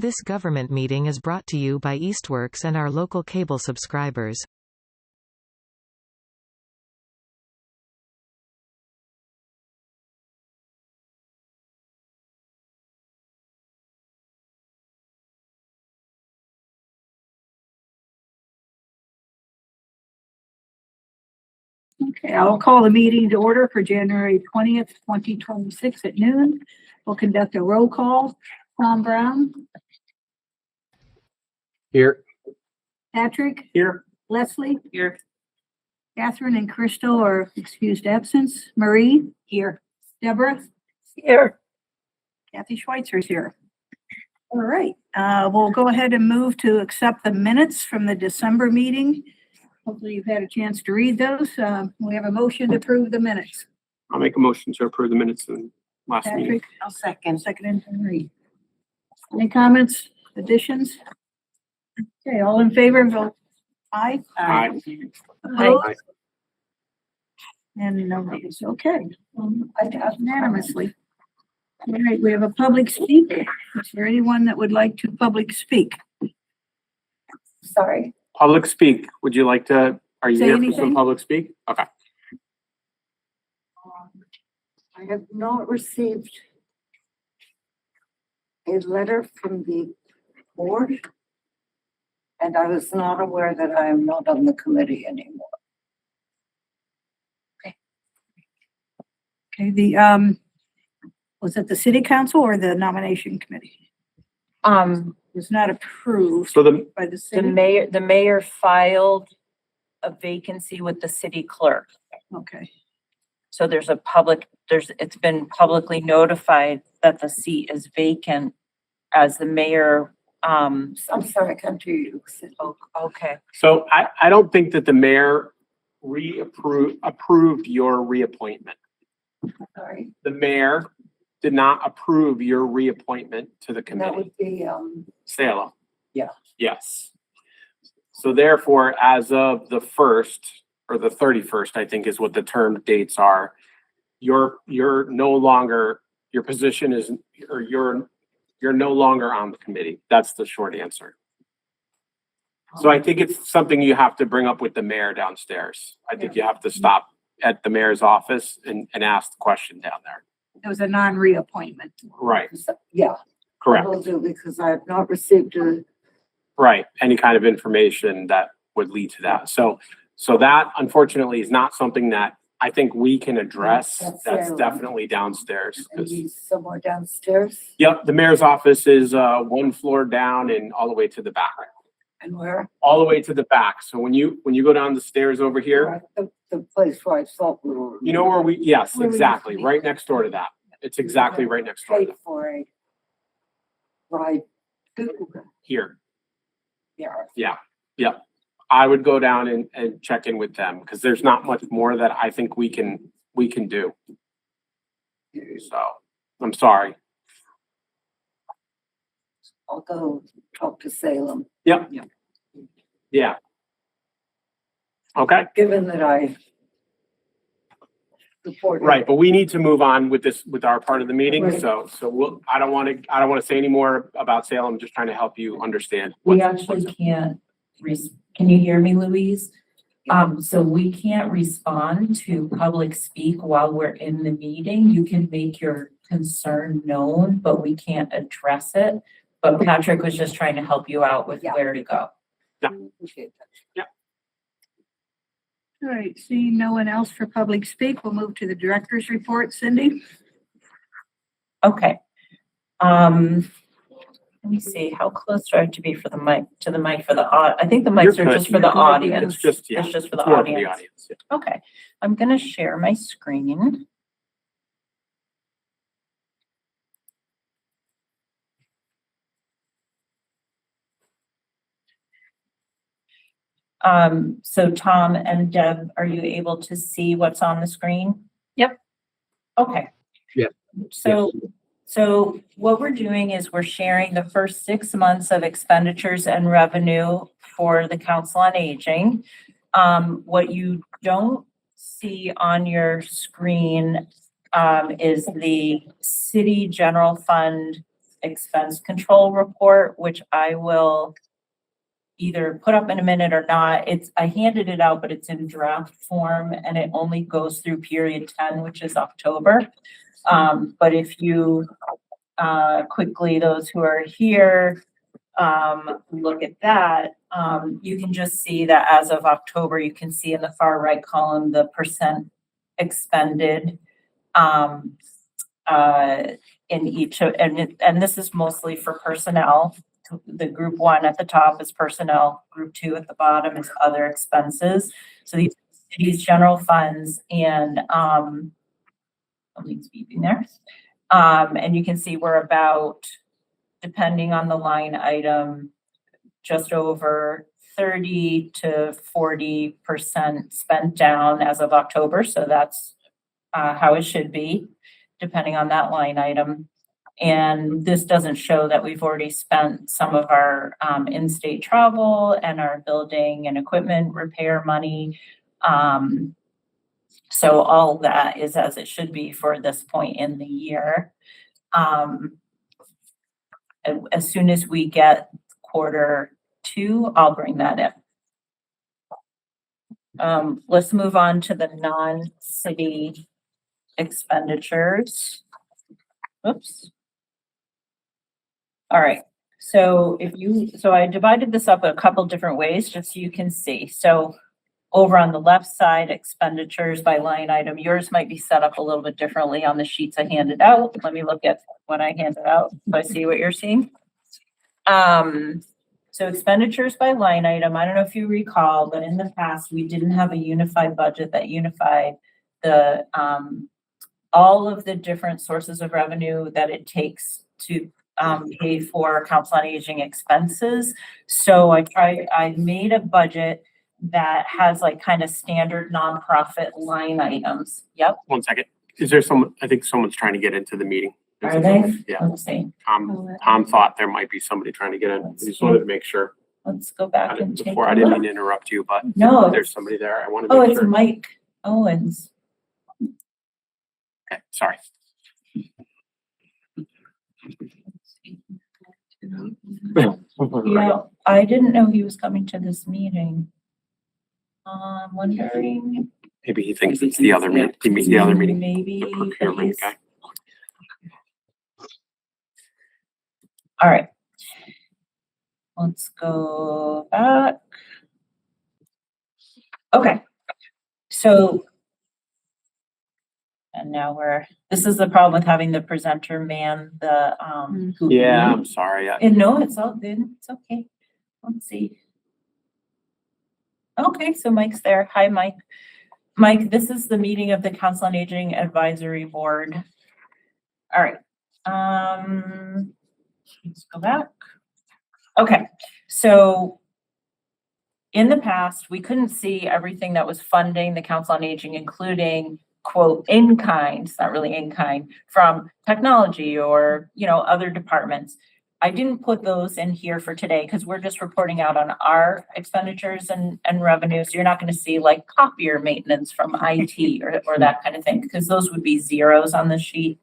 This government meeting is brought to you by Eastworks and our local cable subscribers. Okay, I'll call the meeting to order for January 20th, 2026 at noon. We'll conduct a roll call. Tom Brown. Here. Patrick. Here. Leslie. Here. Catherine and Crystal are excused absence. Marie. Here. Deborah. Here. Kathy Schweitzer's here. All right, we'll go ahead and move to accept the minutes from the December meeting. Hopefully you've had a chance to read those. We have a motion to approve the minutes. I'll make a motion to approve the minutes in last meeting. Patrick. I'll second. Second and Marie. Any comments, additions? Okay, all in favor, vote aye. Aye. Opposed? Aye. And no nays. Okay. I pass unanimously. All right, we have a public speak. Is there anyone that would like to public speak? Sorry. Public speak. Would you like to, are you Say here for anything? some public speak? Okay. I have not received a letter from the board, and I was not aware that I am not on the committee anymore. Okay, was it the city council or the nomination committee? It was not approved So the, by the The city. mayor filed a vacancy with the city clerk. Okay, So there's a public, it's been publicly notified that the seat is vacant as the mayor, I'm sorry, I can't hear you. okay. so I don't think that the mayor approved your reappointment. Sorry. The mayor did not approve your reappointment to the That committee. would be, Salem. Yeah. Yes. So therefore, as of the 1st or the 31st, I think is what the term dates are, you're no longer, your position is, or you're no longer on the committee. That's the short answer. So I think it's something you have to bring up with the mayor downstairs. I think you have to stop at the mayor's office and ask the question down there. it was a non-reappointment. Right, yeah. correct. I will do because I have not received a, Right, any kind of information that would lead to that. So that unfortunately is not something that I think we can address. That's That's Salem. definitely downstairs. and he's somewhere downstairs. Yep, the mayor's office is one floor down and all the way to the back. And where? All the way to the back. So when you go down the stairs over here, The place where I thought we were. you know where yes, Where we used exactly, to be. right next door to that. It's exactly right next door to Paid that. for a ride to Here. yeah. Yeah. I would go down and check in with them because there's not much more that I think we can do. So I'm sorry. I'll go talk to Salem. Yep. Yeah. Okay, Given that I reported. right, but we need to move on with our part of the meeting, Right. so I don't want to say any more about Salem, I'm just trying to help you understand. We what's- actually can't, can you hear me, Louise? So we can't respond to public speak while we're in the meeting. You can make your concern known, but we can't address it. But Patrick was just trying to help you out with Yeah. where to go. Appreciate that. All right, seeing no one else for public speak, we'll move to the director's report. Cindy? Okay. Let me see, how close do I have to be for the mic, for the, I think the mics You're are good. just for the It's audience. just, yeah. It's just for the it's more audience. yeah. Okay, I'm gonna share my screen. So Tom and Deb, are you able to see what's on the screen? Yep. Okay. Yeah. So what we're doing is we're sharing the first 6 months of expenditures and revenue for the Council on Aging. What you don't see on your screen is the city general fund expense control report, which I will either put up in a minute or not. I handed it out, but it's in draft form and it only goes through period 10, which is October. But if you, quickly, those who are here, look at that, you can just see that as of October, you can see in the far right column, the percent expended, in each of, and this is mostly for personnel. The group 1 at the top is personnel, group 2 at the bottom is other expenses. So these general funds and, something's beeping there. And you can see we're about, depending on the line item, just over 30 to 40% spent down as of October. So that's how it should be, depending on that line item. And this doesn't show that we've already spent some of our in-state travel and our building and equipment repair money. So all that is as it should be for this point in the year. As soon as we get Q2, I'll bring that in. Let's move on to the non-city expenditures. Oops. All right. So I divided this up a couple different ways just so you can see. So over on the left side, expenditures by line item, yours might be set up a little bit differently on the sheets I handed out. Let me look at what I handed out so I see what you're seeing. So expenditures by line item, I don't know if you recall, but in the past, we didn't have a unified budget that unified the all of the different sources of revenue that it takes to pay for Council on Aging expenses. So I made a budget that has like kind of standard nonprofit line items. Yep. 1 second. Is there someone, I think someone's trying to get into the meeting. Are they? Yeah. Let's see. Tom thought there might be somebody trying to get in. I just wanted to make sure. Let's go back and take Before, a I didn't look. mean to interrupt you, but No. there's somebody there. I want to Oh, make it's sure. Mike Owens. Okay, sorry. Yeah, I didn't know he was coming to this meeting. I'm wondering. Maybe he thinks it's the other meeting. He meets the other meeting. Maybe. The procurement guy. All right. Let's go back. Okay. So. And now this is the problem with having the presenter man, who. Yeah, I'm sorry. And no, it's all good. It's okay. Let's see. Okay, so Mike's there. Hi, Mike. Mike, this is the meeting of the Council on Aging Advisory Board. All right. Let's go back. Okay, so in the past, we couldn't see everything that was funding the Council on Aging, including quote in kind, it's not really in kind, from technology or, other departments. I didn't put those in here for today because we're just reporting out on our expenditures and revenues. You're not going to see like copier maintenance from IT or that kind of thing, because those would be zeros on the sheet.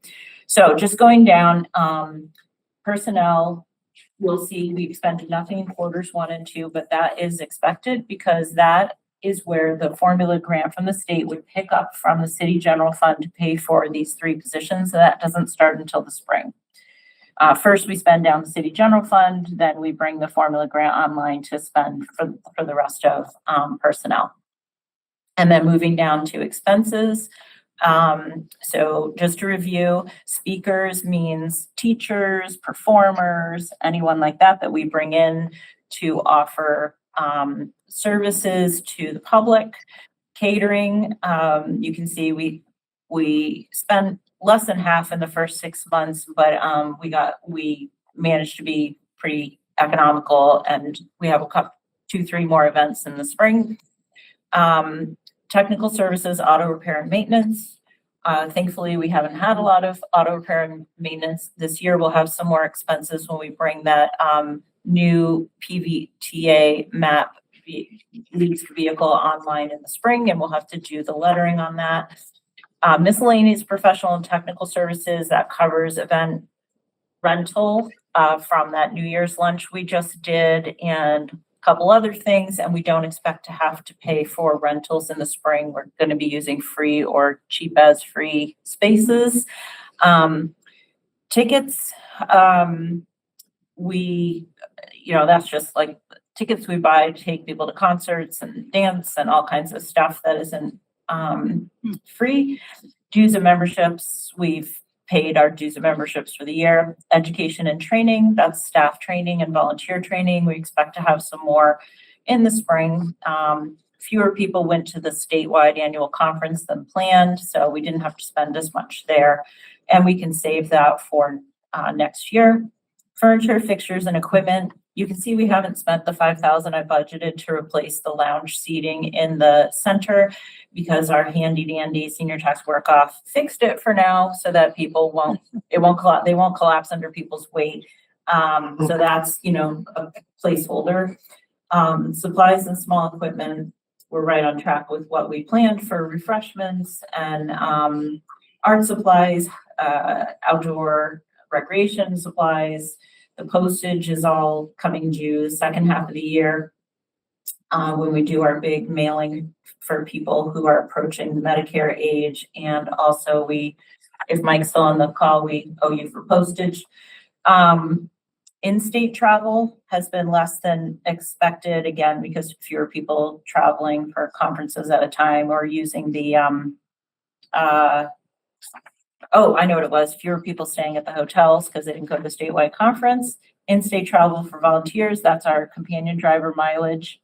So just going down, personnel, you'll see we expended nothing in quarters 1 and 2, but that is expected because that is where the formula grant from the state would pick up from the city general fund to pay for these 3 positions. So that doesn't start until the spring. First, we spend down the city general fund, then we bring the formula grant online to spend for the rest of personnel. And then moving down to expenses. So just to review, speakers means teachers, performers, anyone like that we bring in to offer services to the public. Catering, you can see we spent less than half in the first 6 months, but we managed to be pretty economical, and we have 2-3 more events in the spring. Technical services, auto repair and maintenance. Thankfully, we haven't had a lot of auto repair and maintenance this year. We'll have some more expenses when we bring that new PVTA map leased vehicle online in the spring, and we'll have to do the lettering on that. Miscellaneous professional and technical services, that covers event rental from that New Year's lunch we just did and a couple other things, and we don't expect to have to pay for rentals in the spring. We're going to be using free or cheap as free spaces. Tickets, that's just like tickets we buy to take people to concerts and dance and all kinds of stuff that isn't free. Dues and memberships, we've paid our dues and memberships for the year. Education and training, that's staff training and volunteer training. We expect to have some more in the spring. Fewer people went to the statewide annual conference than planned, so we didn't have to spend as much there. And we can save that for next year. Furniture, fixtures, and equipment. You can see we haven't spent the $5,000 I budgeted to replace the lounge seating in the center because our handy dandy senior tax work off fixed it for now so that people they won't collapse under people's weight. So that's, a placeholder. Supplies and small equipment, we're right on track with what we planned for refreshments and art supplies, outdoor recreation supplies. The postage is all coming due the second half of the year when we do our big mailing for people who are approaching the Medicare age. And also if Mike's still on the call, we owe you for postage. In-state travel has been less than expected, again, because fewer people traveling for conferences at a time or using the, I know what it was. Fewer people staying at the hotels because they didn't go to the statewide conference. In-state travel for volunteers, that's our companion driver mileage.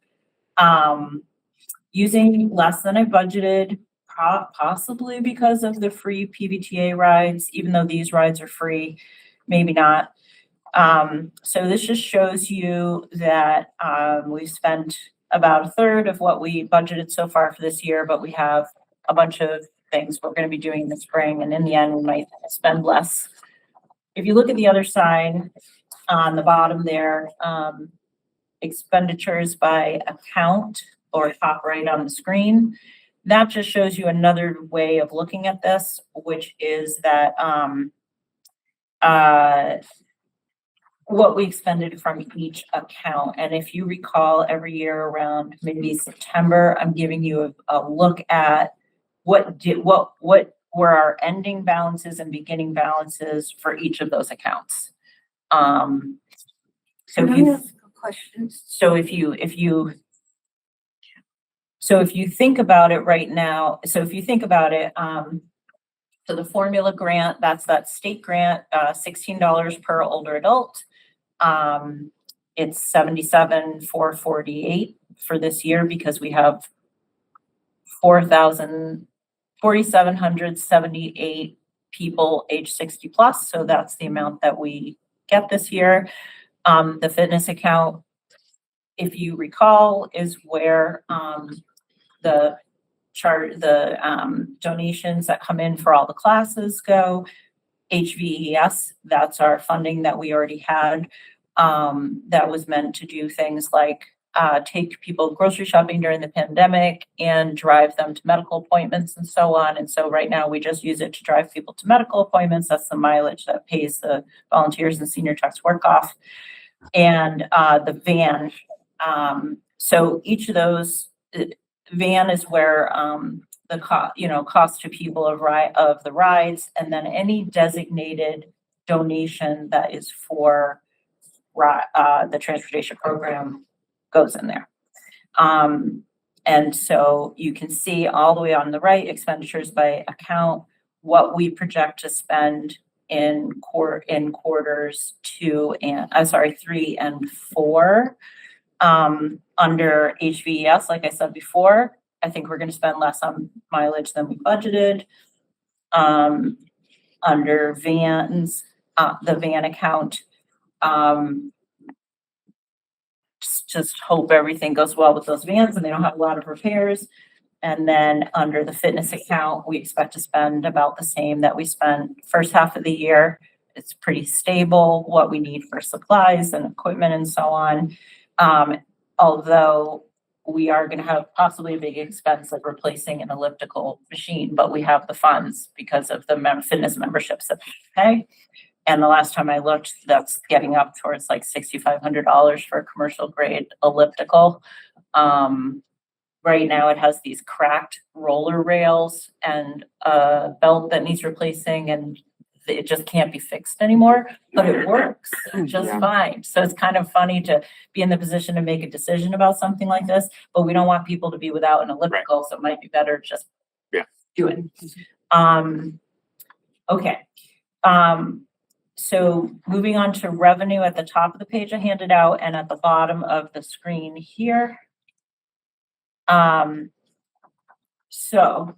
Using less than I budgeted, possibly because of the free PVTA rides, even though these rides are free, maybe not. So this just shows you that we've spent about a third of what we budgeted so far for this year, but we have a bunch of things we're going to be doing in the spring, and in the end we might spend less. If you look at the other side on the bottom there, expenditures by account, or top right on the screen, that just shows you another way of looking at this, which is that what we expended from each account. And if you recall, every year around maybe September, I'm giving you a look at what were our ending balances and beginning balances for each of those accounts. So if you think about it right now, so the formula grant, that's that state grant, $16 per older adult. It's $77,448 for this year because we have 4,778 people age 60 plus. So that's the amount that we get this year. The fitness account, if you recall, is where the donations that come in for all the classes go. HVES, that's our funding that we already had, that was meant to do things like take people grocery shopping during the pandemic and drive them to medical appointments and so on. And so right now we just use it to drive people to medical appointments. That's the mileage that pays the volunteers and senior tax work off. And the van. So each of those, van is where the cost to people of the rides, and then any designated donation that is for the transportation program goes in there. And so you can see all the way on the right, expenditures by account, what we project to spend in quarters 3 and 4. Under HVES, like I said before, I think we're going to spend less on mileage than we budgeted. Under vans, the van account, just hope everything goes well with those vans and they don't have a lot of repairs. And then under the fitness account, we expect to spend about the same that we spent first half of the year. It's pretty stable, what we need for supplies and equipment and so on. Although we are going to have possibly a big expense of replacing an elliptical machine, but we have the funds because of the fitness memberships that we pay. And the last time I looked, that's getting up towards like $6,500 for a commercial grade elliptical. Right now it has these cracked roller rails and a belt that needs replacing, and it just can't be fixed anymore, but it works just Yeah. fine. So it's kind of funny to be in the position to make a decision about something like this, but we don't want people to be without an elliptical, so it might be better just do it. Okay. So moving on to revenue at the top of the page I handed out and at the bottom of the screen here. So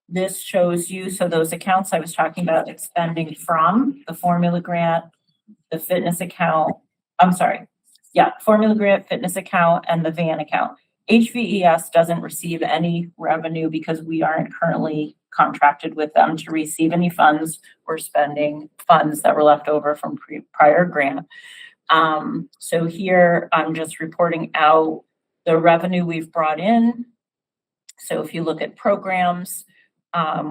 this shows you, so those accounts I was talking about expending from the formula grant, the fitness account, formula grant, fitness account, and the van account. HVES doesn't receive any revenue because we aren't currently contracted with them to receive any funds. We're spending funds that were left over from prior grant. So here I'm just reporting out the revenue we've brought in. So if you look at programs,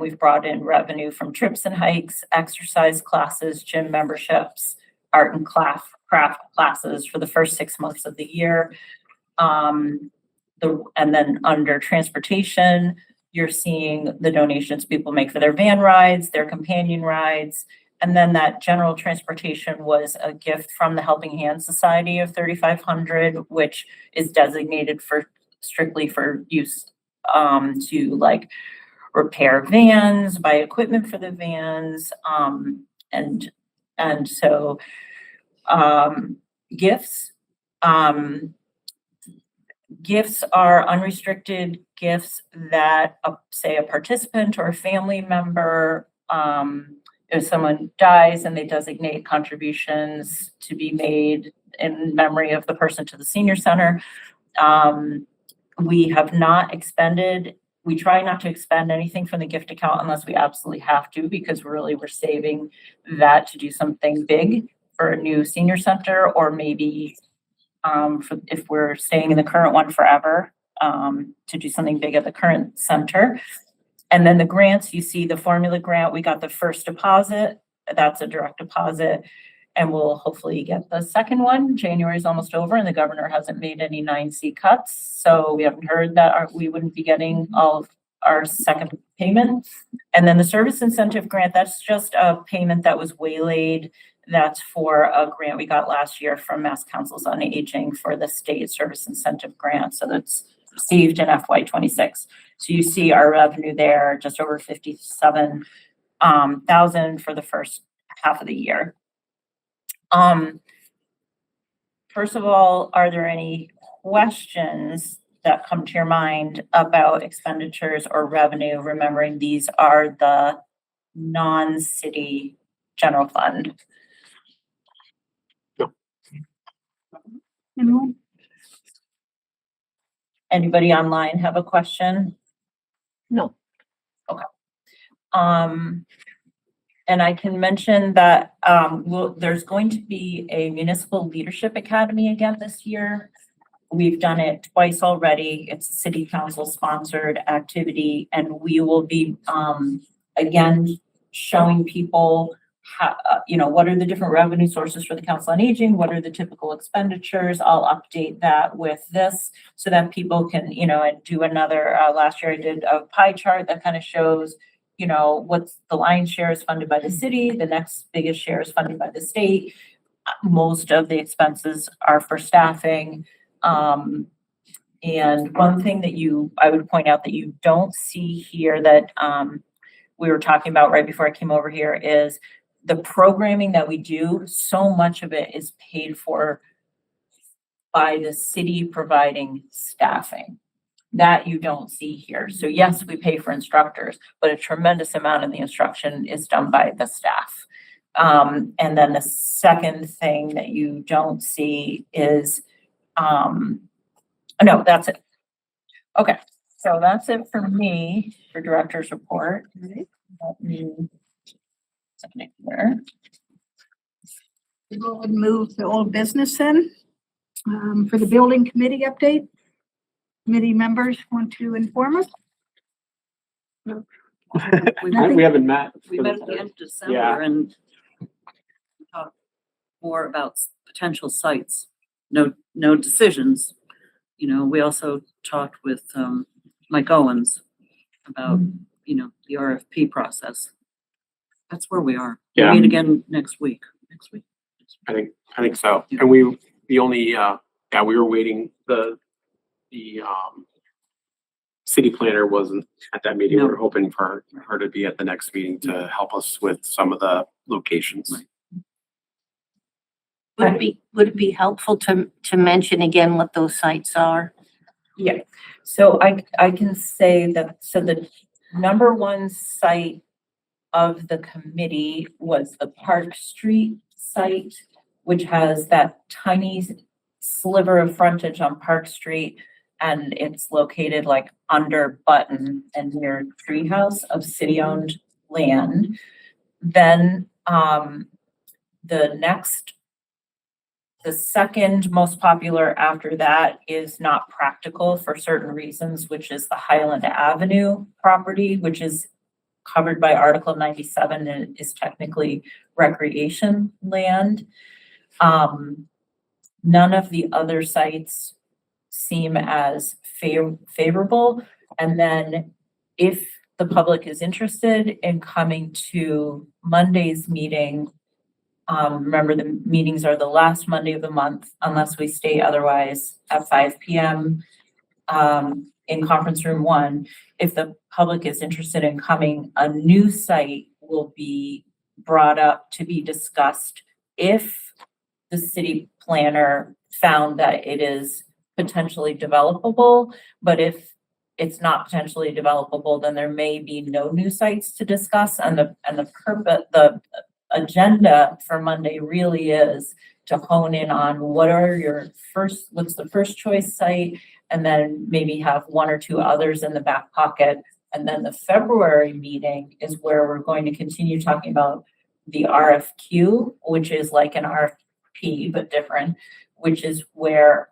we've brought in revenue from trips and hikes, exercise classes, gym memberships, art and craft classes for the first 6 months of the year. And then under transportation, you're seeing the donations people make for their van rides, their companion rides. And then that general transportation was a gift from the Helping Hand Society of $3,500, which is designated for strictly for use to like repair vans, buy equipment for the vans, and so gifts. Gifts are unrestricted gifts that say a participant or a family member, if someone dies and they designate contributions to be made in memory of the person to the senior center. We have not expended, we try not to expend anything from the gift account unless we absolutely have to, because we're saving that to do something big for a new senior center, or maybe if we're staying in the current one forever, to do something big at the current center. And then the grants, you see the formula grant, we got the first deposit, that's a direct deposit, and we'll hopefully get the second one. January is almost over and the governor hasn't made any 9C cuts. So we haven't heard that we wouldn't be getting all of our second payment. And then the service incentive grant, that's just a payment that was waylaid. That's for a grant we got last year from Mass Councils on Aging for the state service incentive grant. So that's received in FY26. So you see our revenue there, just over 57,000 for the first half of the year. First of all, are there any questions that come to your mind about expenditures or revenue? Remembering these are the non-city general fund. Anyone? Anybody online have a question? No. Okay. And I can mention that there's going to be a municipal leadership academy again this year. We've done it twice already. It's a city council sponsored activity, and we will be again showing people how, what are the different revenue sources for the Council on Aging? What are the typical expenditures? I'll update that with this so that people can, and do another, last year I did a pie chart that kind of shows, what's the lion's share is funded by the city, the next biggest share is funded by the state. Most of the expenses are for staffing. And one thing that I would point out that you don't see here that we were talking about right before I came over here is the programming that we do. So much of it is paid for by the city providing staffing. That you don't see here. So yes, we pay for instructors, but a tremendous amount of the instruction is done by the staff. And then the second thing that you don't see is, no, that's it. Okay, so that's it for me for director's report. Let me here. We'll move to old business then. For the building committee update. Committee members want to inform us? We haven't met. We met at the end of Yeah. December and before about potential sites. No decisions. You know, we also talked with, Mike Owens about, you know, the RFP process. That's where we are. We'll Yeah. meet again next week. I think so. Yeah. And we were waiting, the city planner wasn't at that meeting. We No. were hoping for her to be at the next meeting to help us with some of the locations. Right. Would it be helpful to mention again what those sites are? Yeah, so I can say that, so the number one site of the committee was the Park Street site, which has that tiny sliver of frontage on Park Street. And it's located like under Button and near Treehouse of city-owned land. Then, the second most popular after that is not practical for certain reasons, which is the Highland Avenue property, which is covered by Article 97 and is technically recreation land. None of the other sites seem as favorable. And then if the public is interested in coming to Monday's meeting, remember the meetings are the last Monday of the month, unless we state otherwise, at 5 p.m. In conference room 1. If the public is interested in coming, a new site will be brought up to be discussed if the city planner found that it is potentially developable. But if it's not potentially developable, then there may be no new sites to discuss. And the agenda for Monday really is to hone in on what's the first choice site, and then maybe have one or two others in the back pocket. And then the February meeting is where we're going to continue talking about the RFQ, which is like an RFP, but different, which is where,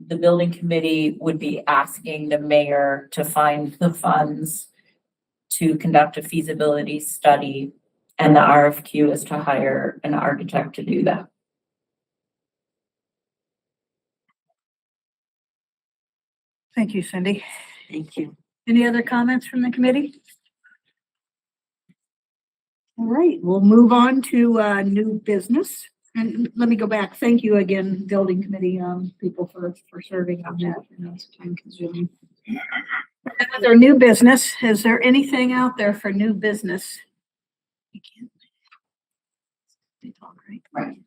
the building committee would be asking the mayor to find the funds to conduct a feasibility study, and the RFQ is to hire an architect to do that. Thank you, Cindy. Thank you. Any other comments from the committee? All right, we'll move on to new business. And let me go back. Thank you again, building committee people for serving on that. I know it's time consuming. And with our new business, is there anything out there for new business? You can't. They talk, right?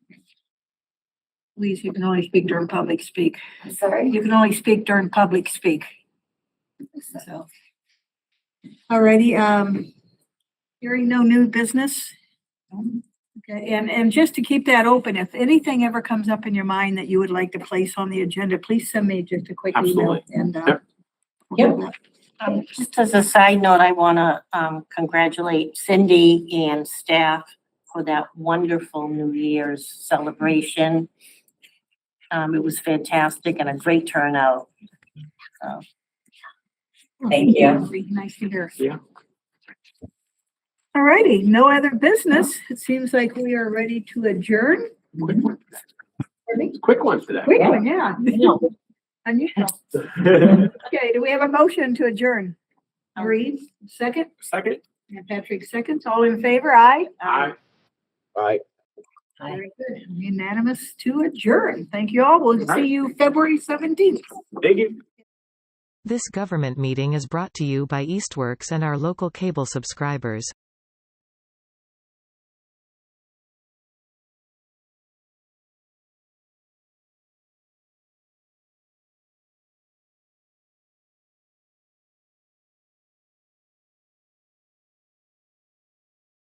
Please, you can only speak during public speak. I'm sorry. You can only speak during public speak. So. Alrighty, hearing no new business. Okay, and just to keep that open, if anything ever comes up in your mind that you would like to place on the agenda, please send me just a quick email. Absolutely. And Yep. we'll do that. Just as a side note, I want to congratulate Cindy and staff for that wonderful New Year's celebration. It was fantastic and a great turnout. So, Thank you. Nice to hear. Yeah. All righty, no other business. It seems like we are ready to adjourn. Quick one today. Quick one, yeah. Unusual. Okay, do we have a motion to adjourn? Marie, second? Second. And Patrick, seconds. All in favor? Aye? Aye. Aye. Very good. Unanimous to adjourn. Thank you all. We'll see you February 17th. Thank you. This government meeting is brought to you by Eastworks and our local cable subscribers.